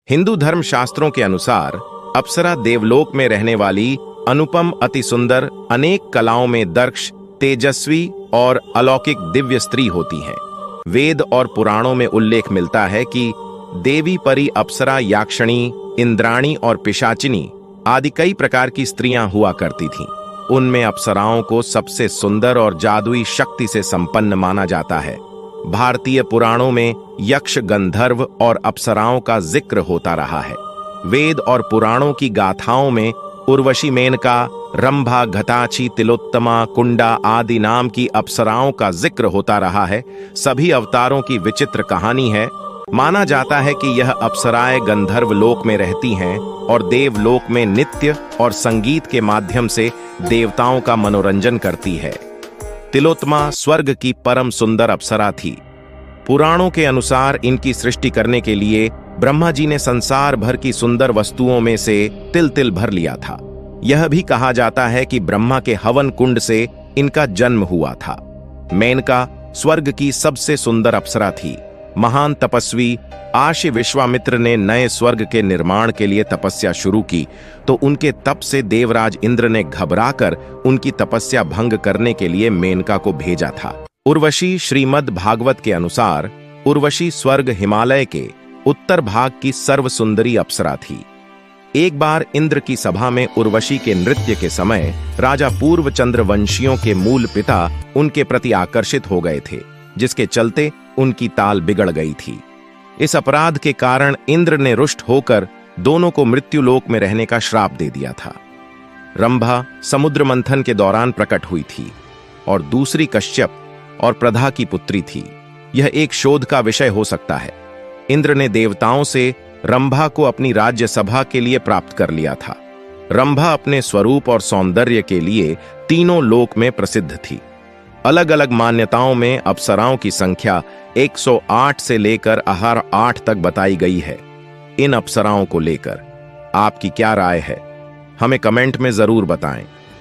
हिंदू धर्म शास्त्रों के अनुसार अप्सरा देवलोक में रहने वाली अनुपम अति सुंदर अनेक कलाओं में दक्ष तेजस्वी और अलौकिक दिव्य स्त्री होती हैं। वेद और पुराणों में उल्लेख मिलता है कि देवी परी अप्सरा याक्षणी इंद्राणी और पिशाचिनी आदि कई प्रकार की स्त्रियां हुआ करती थीं। उनमें अप्सराओं को सबसे सुंदर और जादुई शक्ति से संपन्न माना जाता है। भारतीय पुराणों में यक्ष गंधर्व और अप्सराओं का जिक्र होता रहा है। वेद और पुराणों की गाथाओं में उर्वशी मेनका रंभा घटाची तिलोत्तमा कुंडा आदि नाम की अप्सराओं का जिक्र होता रहा है। सभी अवतारों की विचित्र कहानी है। माना जाता है कि यह अप्सराएं गंधर्व लोक में रहती हैं और देवलोक में नृत्य और संगीत के माध्यम से देवताओं का मनोरंजन करती है। तिलोत्तमा स्वर्ग की परम सुंदर अप्सरा थी। पुराणों के अनुसार इनकी सृष्टि करने के लिए ब्रह्मा जी ने संसार भर की सुंदर वस्तुओं में से तिल तिल भर लिया था। यह भी कहा जाता है कि ब्रह्मा के हवन कुंड से इनका जन्म हुआ था। मेनका स्वर्ग की सबसे सुंदर अप्सरा थी। महान तपस्वी आशी विश्वामित्र ने नए स्वर्ग के निर्माण के लिए तपस्या शुरू की तो उनके तप से देवराज इंद्र ने घबराकर उनकी तपस्या भंग करने के लिए मेनका को भेजा था। उर्वशी श्रीमद् भागवत के अनुसार उर्वशी स्वर्ग हिमालय के उत्तर भाग की सर्वसुंदरी अप्सरा थी। एक बार इंद्र की सभा में उर्वशी के नृत्य के समय राजा पूर्वचंद्र वंशियों के मूल पिता उनके प्रति आकर्षित हो गए थे, जिसके चलते उनकी ताल बिगड़ गई थी। इस अपराध के कारण इंद्र ने रुष्ट होकर दोनों को मृत्युलोक में रहने का श्राप दे दिया था। रंभा समुद्र मंथन के दौरान प्रकट हुई थी और दूसरी कश्यप और प्रधा की पुत्री थी। यह एक शोध का विषय हो सकता है। इंद्र ने देवताओं से रंभा को अपनी राज्यसभा के लिए प्राप्त कर लिया था। रंभा अपने स्वरूप और सौंदर्य के लिए तीनों लोक में प्रसिद्ध थी। अलग अलग मान्यताओं में अप्सराओं की संख्या 108 से लेकर 8 तक बताई गई है। इन अप्सराओं को लेकर आपकी क्या राय है? हमें कमेंट में जरूर बताएं।